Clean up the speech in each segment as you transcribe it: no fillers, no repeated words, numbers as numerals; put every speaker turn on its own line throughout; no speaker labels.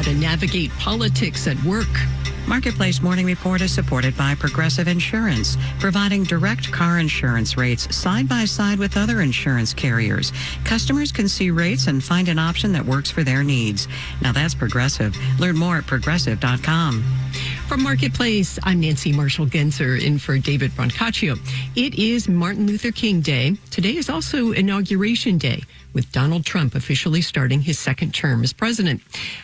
to navigate politics at work.
Marketplace Morning Report is supported by Progressive Insurance, providing direct car insurance rates side by side with other insurance carriers. Customers can see rates and find an option that works for their needs. Now that's Progressive. Learn more at progressive.com.
From Marketplace, I'm Nancy Marshall-Genzer in for David Brancaccio. It is Martin Luther King Day. Today is also Inauguration Day, with Donald Trump officially starting his second term as president.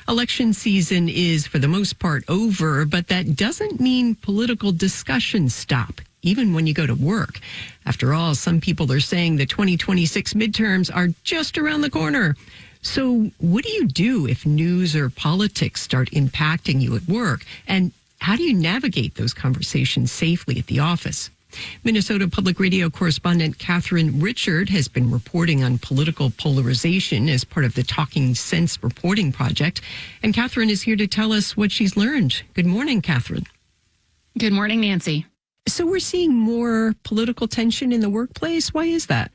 Election season is, for the most part, over, but that doesn't mean political discussions stop, even when you go to work. After all, some people are saying the 2026 midterms are just around the corner. So what do you do if news or politics start impacting you at work? And how do you navigate those conversations safely at the office? Minnesota Public Radio correspondent Catherine Richard has been reporting on political polarization as part of the Talking Sense reporting project. And Catherine is here to tell us what she's learned. Good morning, Catherine.
Good morning, Nancy.
So we're seeing more political tension in the workplace. Why is that?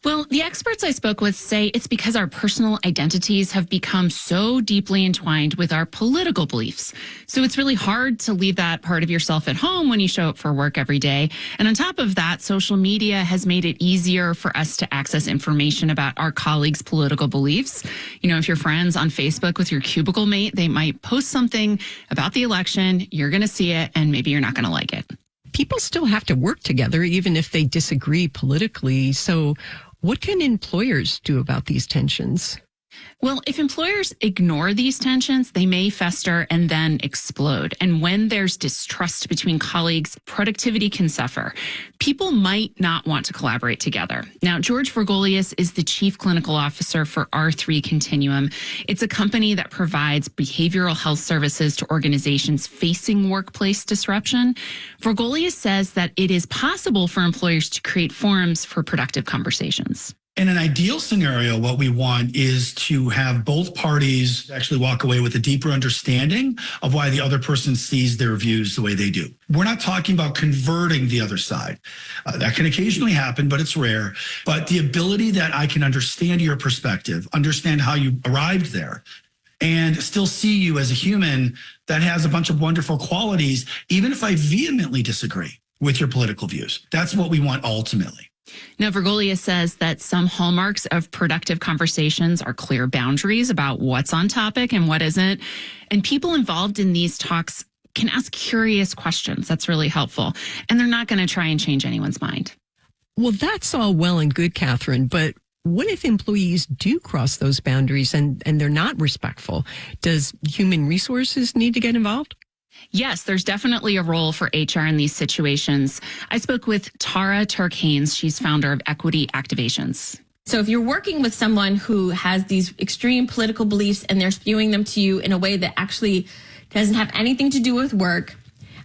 Well, the experts I spoke with say it's because our personal identities have become so deeply entwined with our political beliefs. So it's really hard to leave that part of yourself at home when you show up for work every day. And on top of that, social media has made it easier for us to access information about our colleagues' political beliefs. You know, if you're friends on Facebook with your cubicle mate, they might post something about the election. You're going to see it, and maybe you're not going to like it.
People still have to work together, even if they disagree politically. So what can employers do about these tensions?
Well, if employers ignore these tensions, they may fester and then explode. And when there's distrust between colleagues, productivity can suffer. People might not want to collaborate together. Now, George Vergolius is the chief clinical officer for R3 Continuum. It's a company that provides behavioral health services to organizations facing workplace disruption. Vergolius says that it is possible for employers to create forums for productive conversations.
In an ideal scenario, what we want is to have both parties actually walk away with a deeper understanding of why the other person sees their views the way they do. We're not talking about converting the other side. That can occasionally happen, but it's rare. But the ability that I can understand your perspective, understand how you arrived there, and still see you as a human that has a bunch of wonderful qualities, even if I vehemently disagree with your political views. That's what we want ultimately.
Now, Vergolius says that some hallmarks of productive conversations are clear boundaries about what's on topic and what isn't. And people involved in these talks can ask curious questions. That's really helpful. And they're not going to try and change anyone's mind.
Well, that's all well and good, Catherine, but what if employees do cross those boundaries and they're not respectful? Does human resources need to get involved?
Yes, there's definitely a role for HR in these situations. I spoke with Tara Turk-Haynes. She's founder of Equity Activations.
So if you're working with someone who has these extreme political beliefs and they're spewing them to you in a way that actually doesn't have anything to do with work,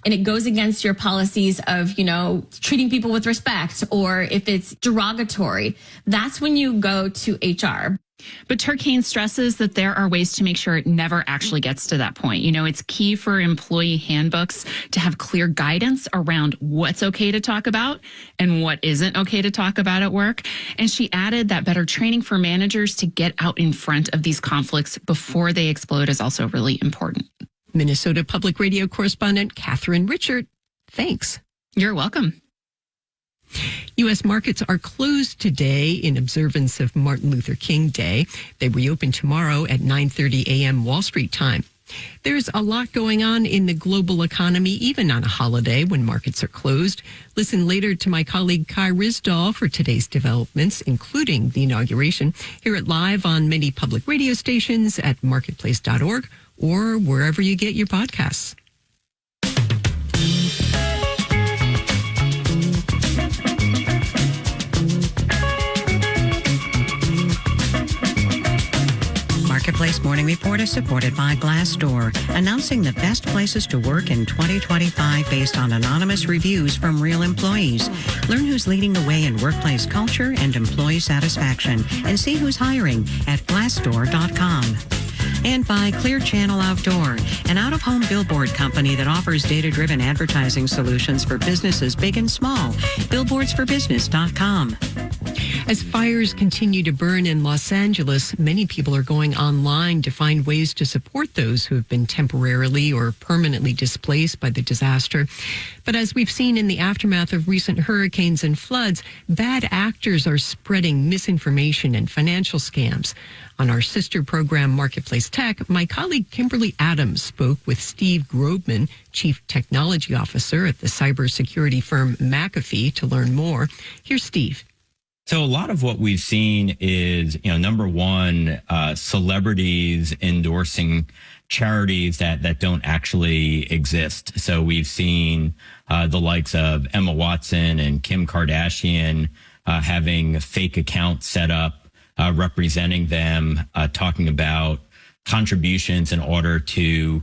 and it goes against your policies of, you know, treating people with respect, or if it's derogatory, that's when you go to HR.
But Turk-Haynes stresses that there are ways to make sure it never actually gets to that point. You know, it's key for employee handbooks to have clear guidance around what's okay to talk about and what isn't okay to talk about at work. And she added that better training for managers to get out in front of these conflicts before they explode is also really important.
Minnesota Public Radio correspondent Catherine Richard, thanks.
You're welcome.
U.S. markets are closed today in observance of Martin Luther King Day. They reopen tomorrow at 9:30 a.m. Wall Street time. There's a lot going on in the global economy, even on a holiday when markets are closed. Listen later to my colleague Kai Risdahl for today's developments, including the inauguration. Hear it live on many public radio stations at marketplace.org or wherever you get your podcasts.
Marketplace Morning Report is supported by Glassdoor, announcing the best places to work in 2025 based on anonymous reviews from real employees. Learn who's leading the way in workplace culture and employee satisfaction, and see who's hiring at Glassdoor.com. And by Clear Channel Outdoor, an out-of-home billboard company that offers data-driven advertising solutions for businesses big and small. Billboardsforbusiness.com.
As fires continue to burn in Los Angeles, many people are going online to find ways to support those who have been temporarily or permanently displaced by the disaster. But as we've seen in the aftermath of recent hurricanes and floods, bad actors are spreading misinformation and financial scams. On our sister program, Marketplace Tech, my colleague Kimberly Adams spoke with Steve Grobman, Chief Technology Officer at the cybersecurity firm McAfee, to learn more. Here's Steve.
So a lot of what we've seen is, number one, celebrities endorsing charities that don't actually exist. So we've seen the likes of Emma Watson and Kim Kardashian having fake accounts set up, representing them, talking about contributions in order to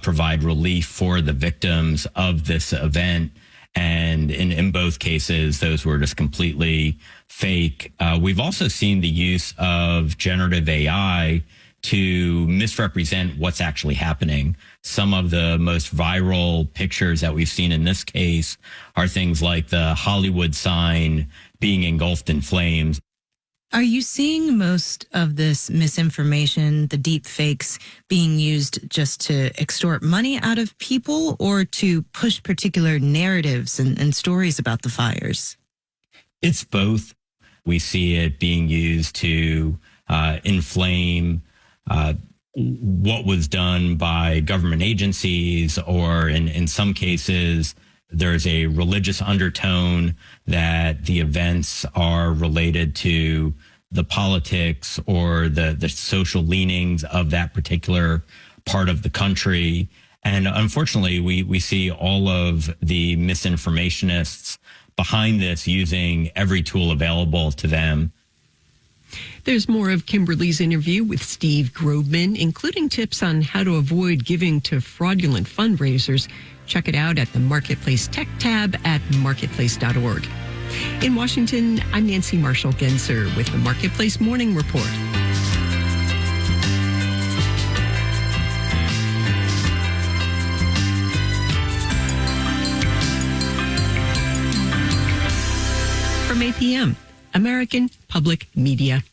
provide relief for the victims of this event. And in both cases, those were just completely fake. We've also seen the use of generative AI to misrepresent what's actually happening. Some of the most viral pictures that we've seen in this case are things like the Hollywood sign being engulfed in flames.
Are you seeing most of this misinformation, the deep fakes, being used just to extort money out of people or to push particular narratives and stories about the fires?
It's both. We see it being used to inflame what was done by government agencies, or in some cases, there's a religious undertone that the events are related to the politics or the social leanings of that particular part of the country. And unfortunately, we see all of the misinformationists behind this using every tool available to them.
There's more of Kimberly's interview with Steve Grobman, including tips on how to avoid giving to fraudulent fundraisers. Check it out at the Marketplace Tech tab at marketplace.org. In Washington, I'm Nancy Marshall-Genzer with the Marketplace Morning Report. From 8 p.m., American Public Media.